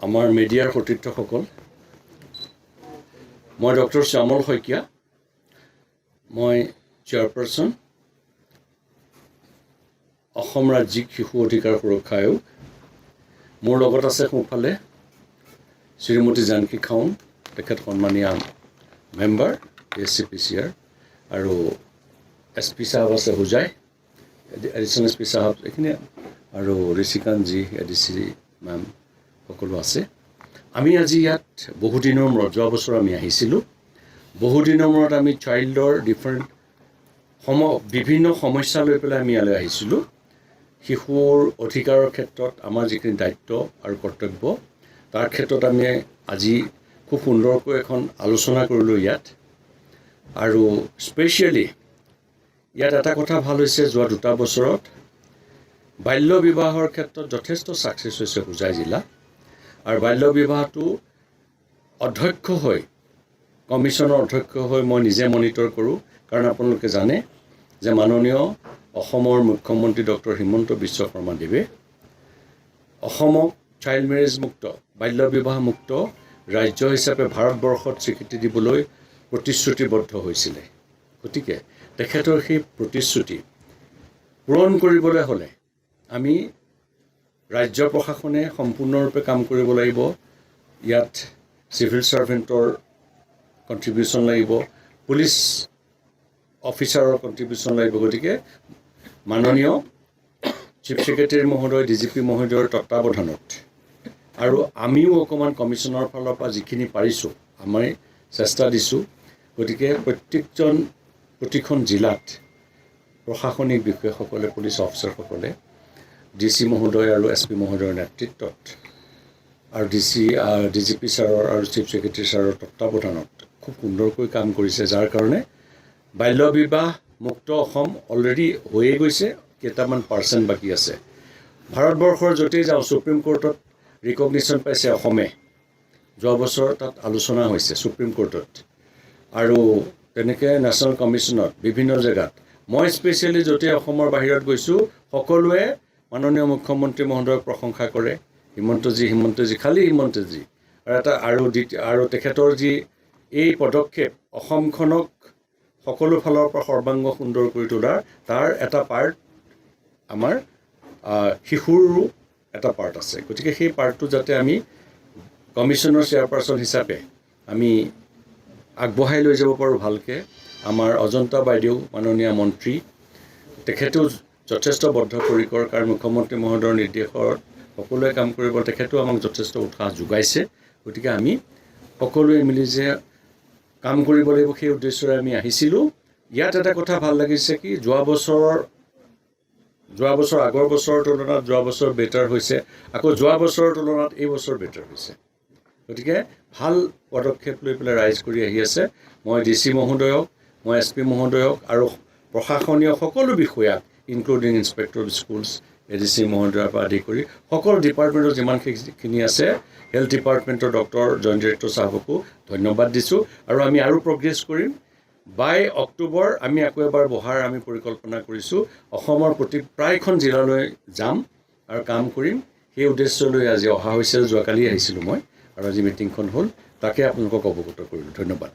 আমাৰ মিডিয়াৰ সতীৰ্থসকল, মই ডক্টৰ শ্যামল শইকীয়া, মই চেয়াৰপাৰ্চন অসম ৰাজ্যিক শিশু অধিকাৰ সুৰক্ষা আয়োগ। মোৰ লগত আছে সোঁফালে শ্ৰীমতী জানকী খাউন, তেখেত সন্মানীয় মেম্বাৰ ASCPCR, আৰু SP চাহাব আছে হোজাই, এডিশ্যনেল SP চাহাব এইখিনি, আৰু ঋষিকান্তজী ADC মেম সকলো আছে। আমি আজি ইয়াত বহুদিনৰ মূৰত, যোৱা বছৰ আমি আহিছিলোঁ, বহুদিনৰ মূৰত আমি চাইল্ডৰ বিভিন্ন সমস্যা লৈ পেলাই আমি ইয়ালৈ আহিছিলোঁ। শিশুৰ অধিকাৰৰ ক্ষেত্ৰত আমাৰ যিখিনি দায়িত্ব আৰু কৰ্তব্য, তাৰ ক্ষেত্ৰত আমি আজি খুব সুন্দৰকৈ এখন আলোচনা কৰিলোঁ ইয়াত। আৰু স্পেচিয়েলি ইয়াত এটা কথা ভাল হৈছে, যোৱা 2 বছৰত বাল্য বিবাহৰ ক্ষেত্ৰত যথেষ্ট ছাকচেছ হৈছে হোজাই জিলা। আৰু বাল্য বিবাহটো অধ্যক্ষ হৈ, কমিশ্যনৰ অধ্যক্ষ হৈ মই নিজে মনিটৰ কৰোঁ। কাৰণ আপোনালোকে জানে যে মাননীয় অসমৰ মুখ্যমন্ত্ৰী ডক্টৰ হিমন্ত বিশ্ব শৰ্মা দেৱে অসমক চাইল্ড মেৰেজ মুক্ত, বাল্য বিবাহ মুক্ত ৰাজ্য হিচাপে ভাৰতবৰ্ষত স্বীকৃতি দিবলৈ প্ৰতিশ্ৰুতিবদ্ধ হৈছিলে। গতিকে তেখেতৰ সেই প্ৰতিশ্ৰুতি পূৰণ কৰিবলৈ হ'লে আমি ৰাজ্য প্ৰশাসনে সম্পূৰ্ণৰূপে কাম কৰিব লাগিব। ইয়াত চিভিল ছাৰ্ভেণ্টৰ কণ্ট্ৰিবিউশ্যন লাগিব, পুলিচ অফিচাৰৰ কণ্ট্ৰিবিউশ্যন লাগিব। গতিকে মাননীয় চিফ ছেক্ৰেটাৰী মহোদয়, DGP মহোদয়ৰ তত্বাৱধানত আৰু আমিও অকণমান কমিশ্যনৰ ফালৰ পৰা যিখিনি পাৰিছোঁ আমি চেষ্টা দিছোঁ। গতিকে প্ৰতিখন জিলাত প্ৰশাসনিক বিষয়াসকলে, পুলিচ অফিচাৰসকলে DC মহোদয় আৰু SP মহোদয়ৰ নেতৃত্বত আৰু DGP ছাৰৰ আৰু চিফ ছেক্ৰেটাৰী ছাৰৰ তত্বাৱধানত খুব সুন্দৰকৈ কাম কৰিছে, যাৰ কাৰণে বাল্য বিবাহ মুক্ত অসম অলৰেডি হৈয়ে গৈছে, কেইটামান % বাকী আছে। ভাৰতবৰ্ষৰ য'তেই যাওঁ, সুপ্ৰিম কোৰ্টত ৰিকগনিশ্যন পাইছে অসমে, যোৱা বছৰ তাত আলোচনা হৈছে সুপ্ৰিম কোৰ্টত, আৰু তেনেকৈ নেশ্যনেল কমিশ্যনত বিভিন্ন জেগাত। মই স্পেচিয়েলি য'তেই অসমৰ বাহিৰত গৈছোঁ, সকলোৱে মাননীয় মুখ্যমন্ত্ৰী মহোদয়ক প্ৰশংসা কৰে। হিমন্তজী খালী হিমন্তজী আৰু তেখেতৰ যি এই পদক্ষেপ অসমখনক সকলো ফালৰ পৰা সৰ্বাংগ সুন্দৰ কৰি তোলাৰ, তাৰ এটা পাৰ্ট আমাৰ শিশুৰো এটা পাৰ্ট আছে। গতিকে সেই পাৰ্টটো যাতে আমি কমিশ্যনৰ চেয়াৰপাৰ্চন হিচাপে আমি আগবঢ়াই লৈ যাব পাৰোঁ ভালকৈ। আমাৰ অজন্তা বাইদেউ মাননীয় মন্ত্ৰী, তেখেতেও যথেষ্ট বদ্ধপৰিকৰ, কাৰণ মুখ্যমন্ত্ৰী মহোদয়ৰ নিৰ্দেশত সকলোৱে কাম কৰিব, তেখেতেও আমাক যথেষ্ট উৎসাহ যোগাইছে। গতিকে আমি সকলোৱে মিলি যে কাম কৰিব লাগিব, সেই উদ্দেশ্যৰে আমি আহিছিলোঁ। ইয়াত এটা কথা ভাল লাগিছে কি, যোৱা বছৰ আগৰ বছৰৰ তুলনাত যোৱা বছৰ বেটাৰ হৈছে, আকৌ যোৱা বছৰৰ তুলনাত এই বছৰ বেটাৰ হৈছে। গতিকে ভাল পদক্ষেপ লৈ পেলাই ৰাইজ কৰি আহি আছে। মই DC মহোদয়ক, মই SP মহোদয়ক আৰু প্ৰশাসনীয় সকলো বিষয়াক, including inspector of schools, ADC মহোদয়ৰ পৰা আদি কৰি সকলো ডিপাৰ্টমেণ্টৰ যিমানখিনি আছে, হেল্থ ডিপাৰ্টমেণ্টৰ ডক্টৰ জইণ্ট ডিৰেক্টৰ চাহাবকো ধন্যবাদ দিছোঁ। আৰু আমি আৰু প্ৰগ্ৰেছ কৰিম। বাই অক্টোবৰ আমি আকৌ এবাৰ বহাৰ আমি পৰিকল্পনা কৰিছোঁ। অসমৰ প্ৰায়খন জিলালৈ যাম আৰু কাম কৰিম। সেই উদ্দেশ্য লৈ আজি অহা হৈছে, যোৱাকালি আহিছিলোঁ মই, আৰু আজি মিটিংখন হ'ল, তাকে আপোনালোকক অৱগত কৰিলোঁ। ধন্যবাদ।